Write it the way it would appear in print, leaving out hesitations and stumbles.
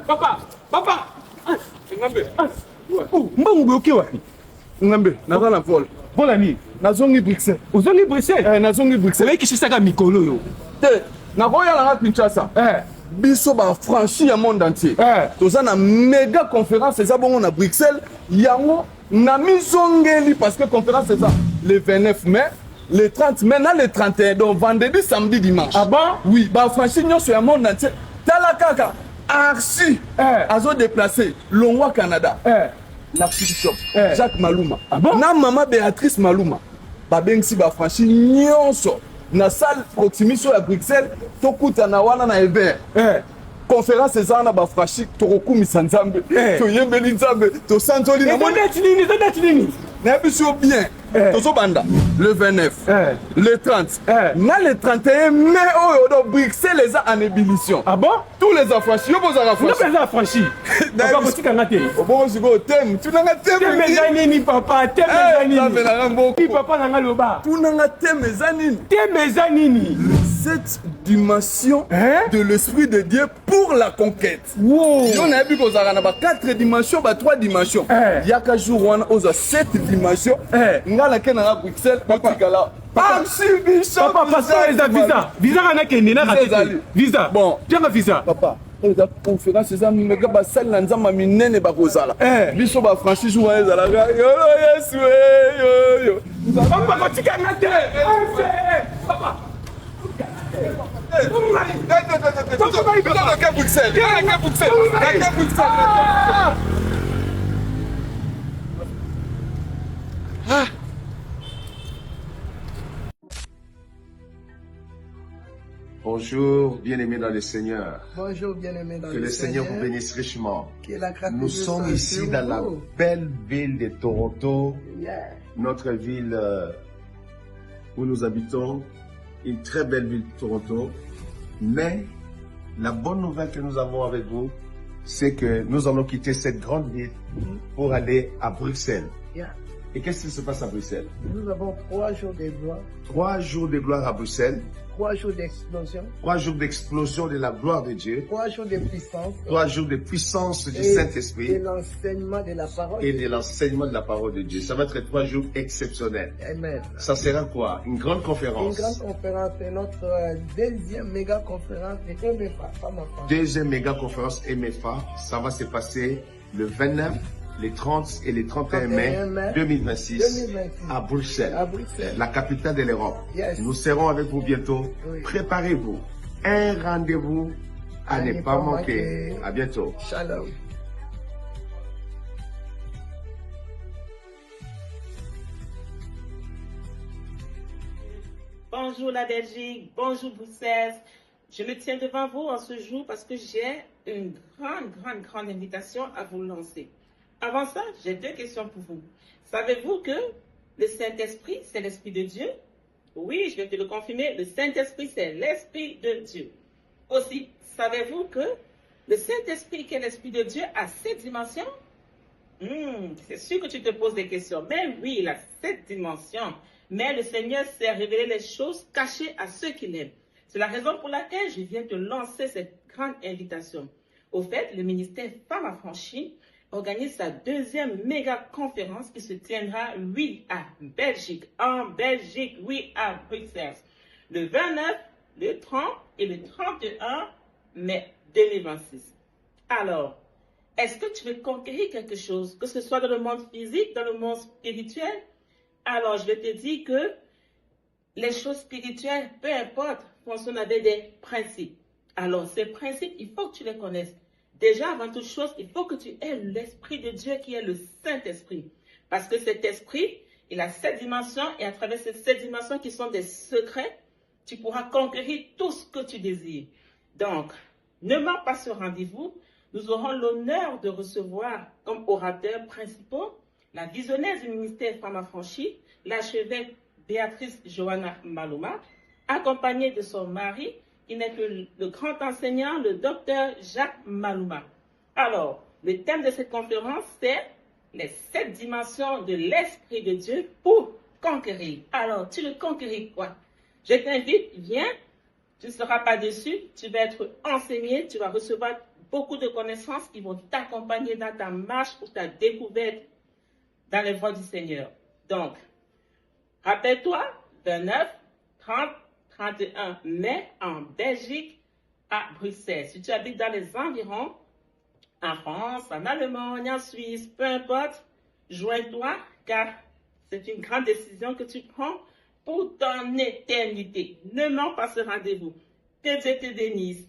Papa, papa. Ngambe. Oh, mbangu bloqué wapi? Ngambe, naza na vol. Vol ami. Nazongi Bruxelles. Ozongi Bruxelles? Nazongi Bruxelles. Oye kishisa ka mikolo yo. Te, nakoya na Kinshasa. Biso ba franchi ya monde entier. Toza na méga conférence eza bongo na Bruxelles. Yango na mizongeli parce que conférence eza le 29 mai. Le 30 maintenant le 31 donc vendredi samedi dimanche. Ah bon? Oui, bah franchement sur le monde entier. Tala kaka archi azo déplacé Longwa Canada. L'archbishop Jacques Maluma. Ah bon? Na maman Béatrice Maluma. Ba bengsi ba franchi nyonso na salle proximission à Bruxelles tokuta na wana na Ever. Conférence eza na ba franchi tokokumisa Nzambe. To yembeli Nzambe to santoli na moni. Date nini? Na biso bien. Tozobanda le 29, le 30, le 31 mai au Bruxelles les a en ébullition. Ah bon? Tous les affranchis, vous avez affranchi. Tous les affranchis. Papa, vous avez bon, je vais thème. Tu n'as pas thème. Thème papa, thème zanini. Papa n'a le bas. Tu n'as pas thème zanini. Thème zanini. Cette dimension de l'esprit de Dieu pour la conquête. Wow. On a vu qu'on a 4 dimensions, 3 dimensions. Il y a 4 jours, on a 7 dimensions. La Canada Bruxelles, papa, papa, ça est visa. Visa, on a qu'un visa. Bon, tiens ma visa. Papa, la conférence, c'est un méga bassal, l'anzama minene bakozala. Biso ba franchise ou un zala. Yo, yo. Papa, quand tu gagnes, papa. Bonjour, bien-aimés dans le Seigneur. Bonjour, bien-aimés dans le Seigneur. Que le Seigneur vous bénisse richement. Nous sommes ici dans la belle ville de Toronto, notre ville où nous habitons, une très belle ville de Toronto. Mais la bonne nouvelle que nous avons avec vous, c'est que nous allons quitter cette grande ville pour aller à Bruxelles. Et qu'est-ce qui se passe à Bruxelles? Nous avons 3 jours de gloire. 3 jours de gloire à Bruxelles. 3 jours d'explosion. 3 jours d'explosion de la gloire de Dieu. 3 jours de puissance. 3 jours de puissance du Saint-Esprit. Et l'enseignement de la parole. Et de l'enseignement de la parole de Dieu. Ça va être 3 jours exceptionnels. Amen. Ça sera quoi? Une grande conférence. Une grande conférence. C'est notre deuxième méga conférence de MFA. Deuxième méga conférence MFA. Ça va se passer le 29. Les 30 et les 31 mai 2026 à Bruxelles, la capitale de l'Europe. Nous serons avec vous bientôt. Préparez-vous. Un rendez-vous à ne pas manquer. À bientôt. Shalom. Bonjour la Belgique, bonjour Bruxelles. Je me tiens devant vous en ce jour parce que j'ai une grande invitation à vous lancer. Avant ça, j'ai 2 questions pour vous. Savez-vous que le Saint-Esprit, c'est l'Esprit de Dieu? Oui, je vais te le confirmer. Le Saint-Esprit, c'est l'Esprit de Dieu. Aussi, savez-vous que le Saint-Esprit, qui est l'Esprit de Dieu, a 7 dimensions? C'est sûr que tu te poses des questions. Mais oui, il a 7 dimensions. Mais le Seigneur s'est révélé les choses cachées à ceux qui l'aiment. C'est la raison pour laquelle je viens te lancer cette grande invitation. Au fait, le ministère Femmes Affranchies organise sa 2e méga conférence qui se tiendra, oui, à Belgique, oui, à Bruxelles, le 29, le 30 et le 31 mai 2026. Alors, est-ce que tu veux conquérir quelque chose, que ce soit dans le monde physique, dans le monde spirituel? Alors, je vais te dire que les choses spirituelles, peu importe, fonctionnent avec des principes. Alors, ces principes, il faut que tu les connaisses. Déjà, avant toute chose, il faut que tu aies l'Esprit de Dieu qui est le Saint-Esprit. Parce que cet Esprit, il a 7 dimensions et à travers ces 7 dimensions qui sont des secrets, tu pourras conquérir tout ce que tu désires. Donc, ne manque pas ce rendez-vous. Nous aurons l'honneur de recevoir comme orateurs principaux la visionnaire du ministère Femmes Affranchies, l'archevêque Béatrice Johanna Maluma, accompagnée de son mari, qui n'est que le grand enseignant, le docteur Jacques Maluma. Alors, le thème de cette conférence, c'est les 7 dimensions de l'Esprit de Dieu pour conquérir. Alors, tu le conquéris quoi? Je t'invite, viens, tu ne seras pas déçu, tu vas être enseigné, tu vas recevoir beaucoup de connaissances qui vont t'accompagner dans ta marche ou ta découverte dans les voies du Seigneur. Donc, rappelle-toi, 29, 30, 31 mai en Belgique, à Bruxelles. Si tu habites dans les environs, en France, en Allemagne, en Suisse, peu importe, joins-toi car c'est une grande décision que tu prends pour ton éternité. Ne manque pas ce rendez-vous. Que Dieu te bénisse.